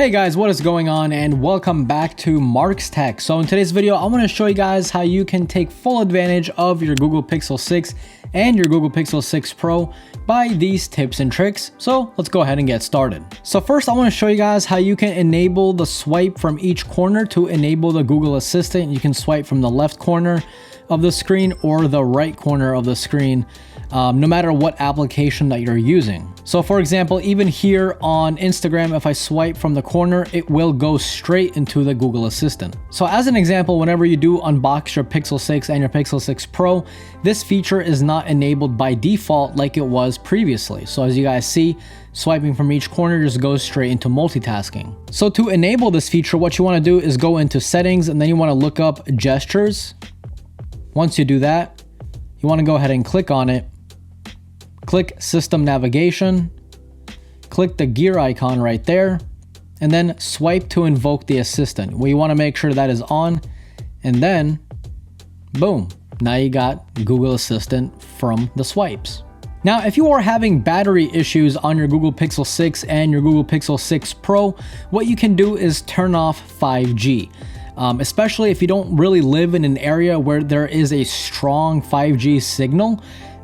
Hey guys, what is going on, and welcome back to Mark's Tech. So in today's video, I want to show you guys how you can take full advantage of your Google Pixel 6 and your Google Pixel 6 Pro by these tips and tricks. So let's go ahead and get started. So first, I want to show you guys how you can enable the swipe from each corner to enable the Google Assistant. You can swipe from the left corner of the screen or the right corner of the screen, no matter what application that you're using. So for example, even here on Instagram, if I swipe from the corner, it will go straight into the Google Assistant. So as an example, whenever you do unbox your Pixel 6 and your Pixel 6 Pro, this feature is not enabled by default like it was previously. So as you guys see, swiping from each corner just goes straight into multitasking. So to enable this feature, what you want to do is go into settings, and then you want to look up gestures. Once you do that, you want to go ahead and click on it. Click System Navigation, click the gear icon right there, and then swipe to invoke the assistant. We want to make sure that is on, and then boom, now you got Google Assistant from the swipes. Now, if you are having battery issues on your Google Pixel 6 and your Google Pixel 6 Pro, what you can do is turn off 5G. Especially if you don't really live in an area where there is a strong 5G signal.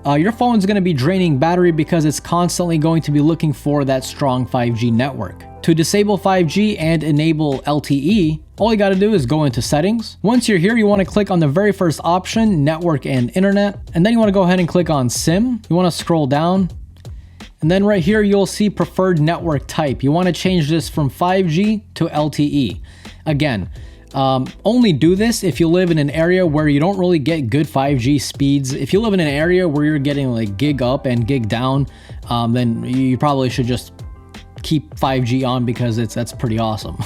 Your phone is going to be draining battery because it's constantly going to be looking for that strong 5G network. To disable 5G and enable LTE, all you got to do is go into settings. Once you're here, you want to click on the very first option, network and internet, and then you want to go ahead and click on SIM. You want to scroll down, and then right here you'll see preferred network type. You want to change this from 5G to LTE. Again, only do this if you live in an area where you don't really get good 5G speeds. If you live in an area where you're getting like gig up and gig down, then you probably should just keep 5G on because that's pretty awesome.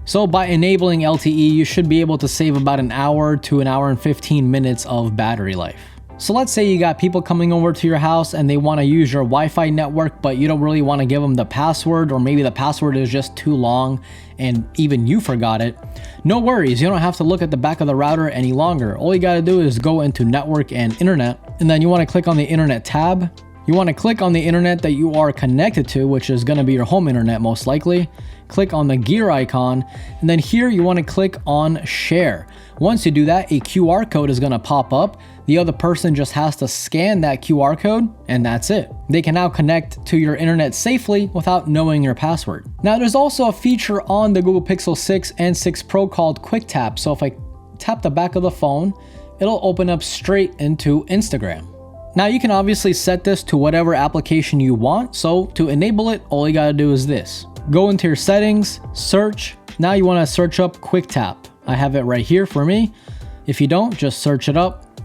So by enabling LTE, you should be able to save about an hour to an hour and 15 minutes of battery life. So let's say you got people coming over to your house and they want to use your Wi-Fi network, but you don't really want to give them the password, or maybe the password is just too long and even you forgot it. No worries, you don't have to look at the back of the router any longer. All you got to do is go into network and internet, and then you want to click on the internet tab. You want to click on the internet that you are connected to, which is going to be your home internet most likely. Click on the gear icon, and then here you want to click on share. Once you do that, a QR code is going to pop up. The other person just has to scan that QR code, and that's it. They can now connect to your internet safely without knowing your password. Now, there's also a feature on the Google Pixel 6 and 6 Pro called Quick Tap. So if I tap the back of the phone, it'll open up straight into Instagram. Now, you can obviously set this to whatever application you want. So to enable it, all you gotta do is this. Go into your settings, search. Now you wanna search up Quick Tap. I have it right here for me. If you don't, just search it up.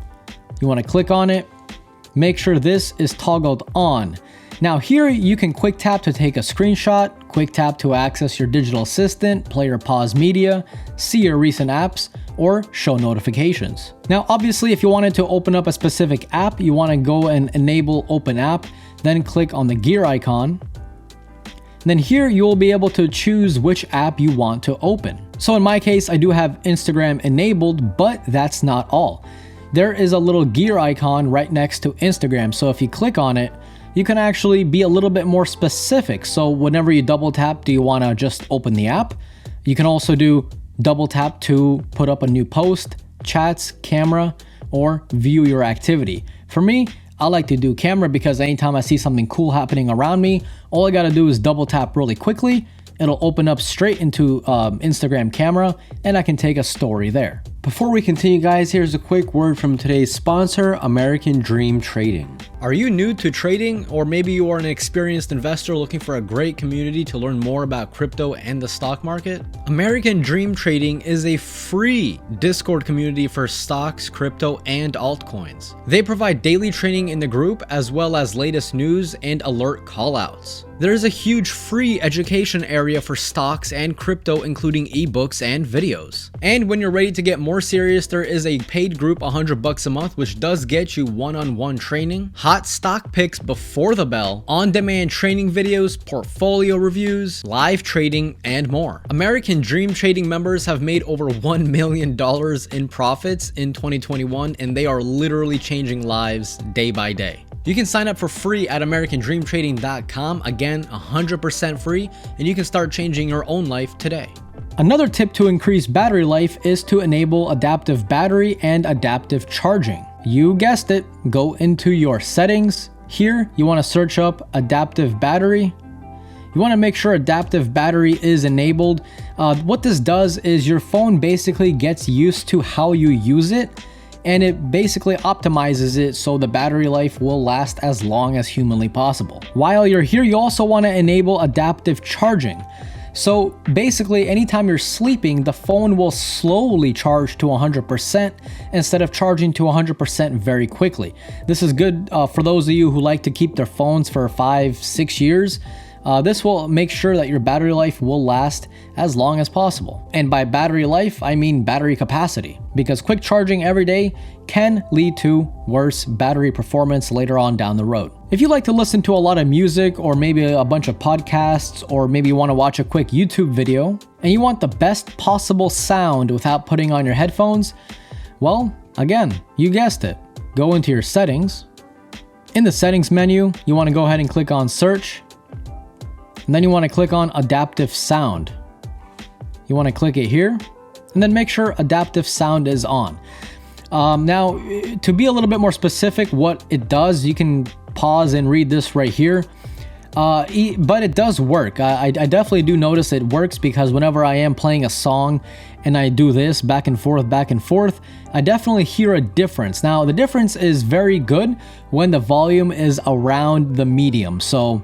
You wanna click on it. Make sure this is toggled on. Now here you can quick tap to take a screenshot, quick tap to access your digital assistant, play or pause media, see your recent apps, or show notifications. Now obviously, if you wanted to open up a specific app, you want to go and enable open app, then click on the gear icon. And then here you will be able to choose which app you want to open. So in my case, I do have Instagram enabled, but that's not all. There is a little gear icon right next to Instagram. So if you click on it, you can actually be a little bit more specific. So whenever you double tap, do you want to just open the app? You can also do double tap to put up a new post, chats, camera, or view your activity. For me, I like to do camera because anytime I see something cool happening around me, all I gotta do is double tap really quickly. It'll open up straight into Instagram camera, and I can take a story there. Before we continue, guys, here's a quick word from today's sponsor, American Dream Trading. Are you new to trading, or maybe you are an experienced investor looking for a great community to learn more about crypto and the stock market? American Dream Trading is a free Discord community for stocks, crypto, and altcoins. They provide daily training in the group as well as latest news and alert callouts. There is a huge free education area for stocks and crypto, including ebooks and videos. And when you're ready to get more serious, there is a paid group, $100 a month, which does get you one-on-one training, hot stock picks before the bell, on-demand training videos, portfolio reviews, live trading, and more. American Dream Trading members have made over $1 million in profits in 2021, and they are literally changing lives day by day. You can sign up for free at americandreamtrading.com. Again, 100% free, and you can start changing your own life today. Another tip to increase battery life is to enable adaptive battery and adaptive charging. You guessed it, go into your settings. Here, you want to search up adaptive battery. You want to make sure adaptive battery is enabled. What this does is your phone basically gets used to how you use it, and it basically optimizes it so the battery life will last as long as humanly possible. While you're here, you also want to enable adaptive charging. So basically, anytime you're sleeping, the phone will slowly charge to 100% instead of charging to 100% very quickly. This is good for those of you who like to keep their phones for 5-6 years. This will make sure that your battery life will last as long as possible. And by battery life, I mean battery capacity, because quick charging every day can lead to worse battery performance later on down the road. If you like to listen to a lot of music, or maybe a bunch of podcasts, or maybe you want to watch a quick YouTube video, and you want the best possible sound without putting on your headphones, well, again, you guessed it. Go into your settings. In the settings menu, you want to go ahead and click on search. And then you want to click on adaptive sound. You want to click it here, and then make sure adaptive sound is on. Now, to be a little bit more specific what it does, you can pause and read this right here. But it does work. I definitely do notice it works, because whenever I am playing a song and I do this back and forth, I definitely hear a difference. Now, the difference is very good when the volume is around the medium. So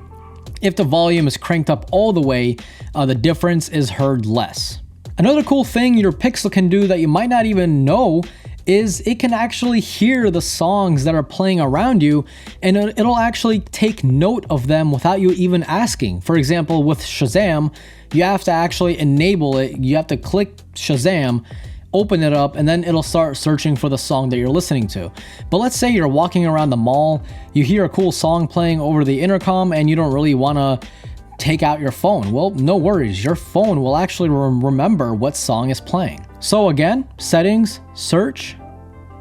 if the volume is cranked up all the way, the difference is heard less. Another cool thing your Pixel can do that you might not even know is it can actually hear the songs that are playing around you, and it'll actually take note of them without you even asking. For example, with Shazam, you have to actually enable it. You have to click Shazam, open it up, and then it'll start searching for the song that you're listening to. But let's say you're walking around the mall, you hear a cool song playing over the intercom, and you don't really want to take out your phone. Well, no worries, your phone will actually remember what song is playing. So again, settings, search,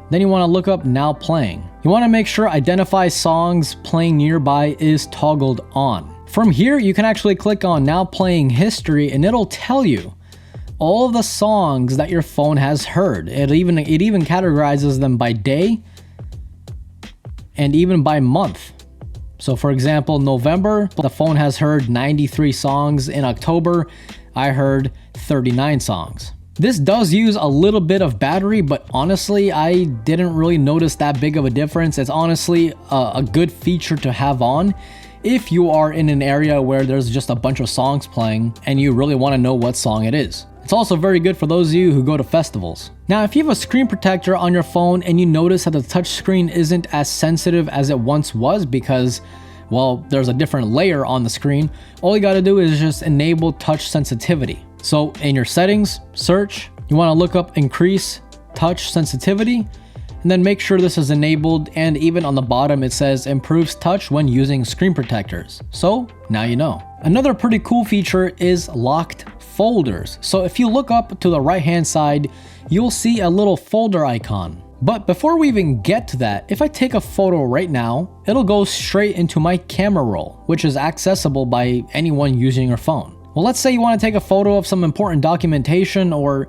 then you want to look up now playing. You want to make sure identify songs playing nearby is toggled on. From here, you can actually click on now playing history, and it'll tell you all the songs that your phone has heard. It even categorizes them by day and even by month. So for example, November, the phone has heard 93 songs. In October, I heard 39 songs. This does use a little bit of battery, but honestly, I didn't really notice that big of a difference. It's honestly a good feature to have on if you are in an area where there's just a bunch of songs playing and you really want to know what song it is. It's also very good for those of you who go to festivals. Now, if you have a screen protector on your phone and you notice that the touch screen isn't as sensitive as it once was because, well, there's a different layer on the screen, all you got to do is just enable touch sensitivity. So in your settings, search, you want to look up increase touch sensitivity, and then make sure this is enabled, and even on the bottom it says improves touch when using screen protectors. So now you know. Another pretty cool feature is locked folders. So if you look up to the right hand side, you'll see a little folder icon. But before we even get to that, if I take a photo right now, it'll go straight into my camera roll, which is accessible by anyone using your phone. Well, let's say you want to take a photo of some important documentation or,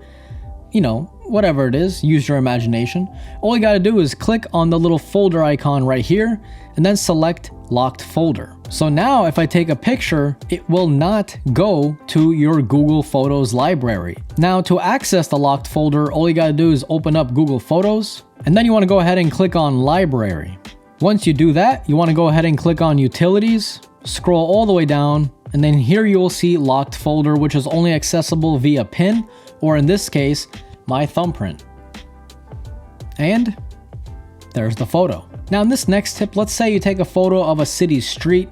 you know, whatever it is, use your imagination. All you got to do is click on the little folder icon right here and then select locked folder. So now if I take a picture, it will not go to your Google Photos library. Now to access the locked folder, all you got to do is open up Google Photos, and then you want to go ahead and click on library. Once you do that, you want to go ahead and click on utilities, scroll all the way down, and then here you will see locked folder, which is only accessible via PIN, or in this case, my thumbprint. And there's the photo. Now in this next tip, let's say you take a photo of a city street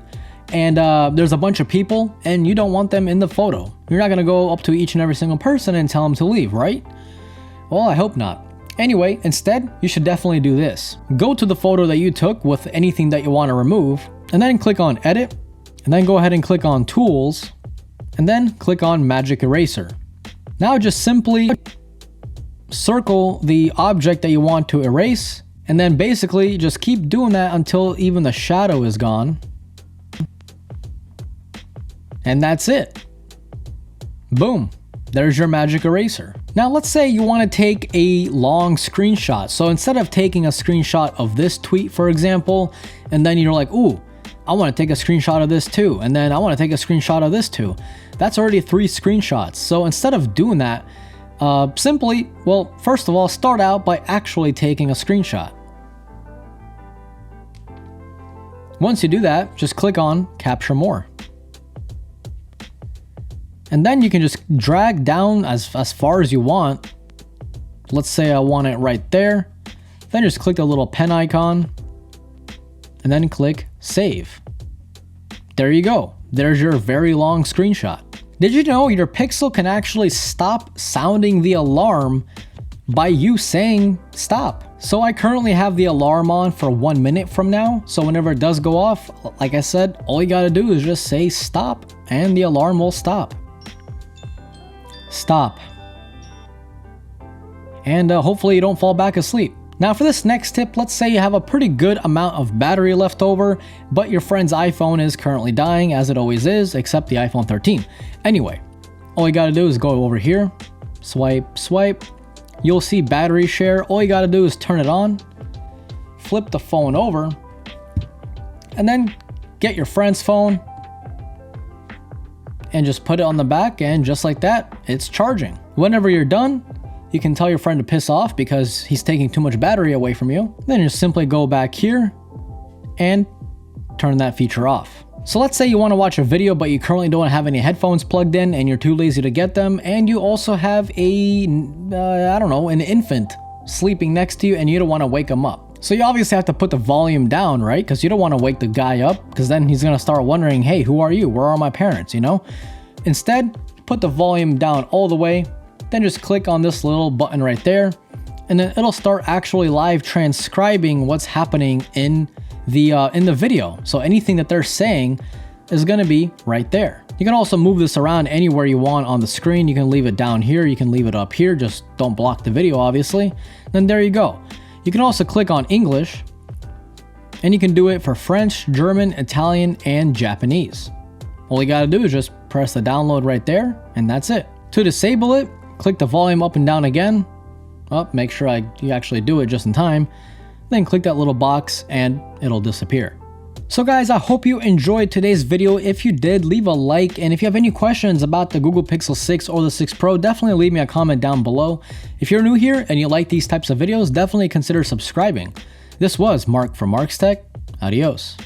and there's a bunch of people and you don't want them in the photo. You're not gonna go up to each and every single person and tell them to leave, right? Well, I hope not. Anyway, instead, you should definitely do this. Go to the photo that you took with anything that you want to remove, and then click on edit, and then go ahead and click on tools, and then click on magic eraser. Now just simply circle the object that you want to erase, And then basically just keep doing that until even the shadow is gone. And that's it. Boom. There's your magic eraser. Now let's say you want to take a long screenshot. So instead of taking a screenshot of this tweet, for example, and then you're like, ooh, I want to take a screenshot of this too. And then I want to take a screenshot of this too. That's already 3 screenshots. So instead of doing that, simply, well, first of all, start out by actually taking a screenshot. Once you do that, just click on Capture More. And then you can just drag down as far as you want. Let's say I want it right there. Then just click the little pen icon and then click Save. There you go. There's your very long screenshot. Did you know your Pixel can actually stop sounding the alarm by you saying stop? So I currently have the alarm on for 1 minute from now. So whenever it does go off, like I said, all you gotta do is just say stop and the alarm will stop. Stop. And hopefully you don't fall back asleep. Now for this next tip, let's say you have a pretty good amount of battery left over, but your friend's iPhone is currently dying, as it always is, except the iPhone 13. Anyway, all you gotta do is go over here, swipe, swipe. You'll see battery share. All you gotta do is turn it on, flip the phone over, and then get your friend's phone and just put it on the back, and just like that, it's charging. Whenever you're done, you can tell your friend to piss off because he's taking too much battery away from you. Then just simply go back here and turn that feature off. So let's say you want to watch a video, but you currently don't have any headphones plugged in and you're too lazy to get them, and you also have a, I don't know, an infant sleeping next to you and you don't want to wake him up. So you obviously have to put the volume down, right? Because you don't want to wake the guy up, because then he's going to start wondering, hey, who are you? Where are my parents, you know? Instead, put the volume down all the way, then just click on this little button right there, and then it'll start actually live transcribing what's happening in the video. So anything that they're saying is going to be right there. You can also move this around anywhere you want on the screen. You can leave it down here, you can leave it up here, just don't block the video obviously. Then there you go. You can also click on English, and you can do it for French, German, Italian, and Japanese. All you gotta do is just press the download right there, and that's it. To disable it, click the volume up and down again. Make sure you actually do it just in time. Then click that little box and it'll disappear. So guys, I hope you enjoyed today's video. If you did, leave a like, and if you have any questions about the Google Pixel 6 or the 6 Pro, definitely leave me a comment down below. If you're new here and you like these types of videos, definitely consider subscribing. This was Mark from Mark's Tech. Adios.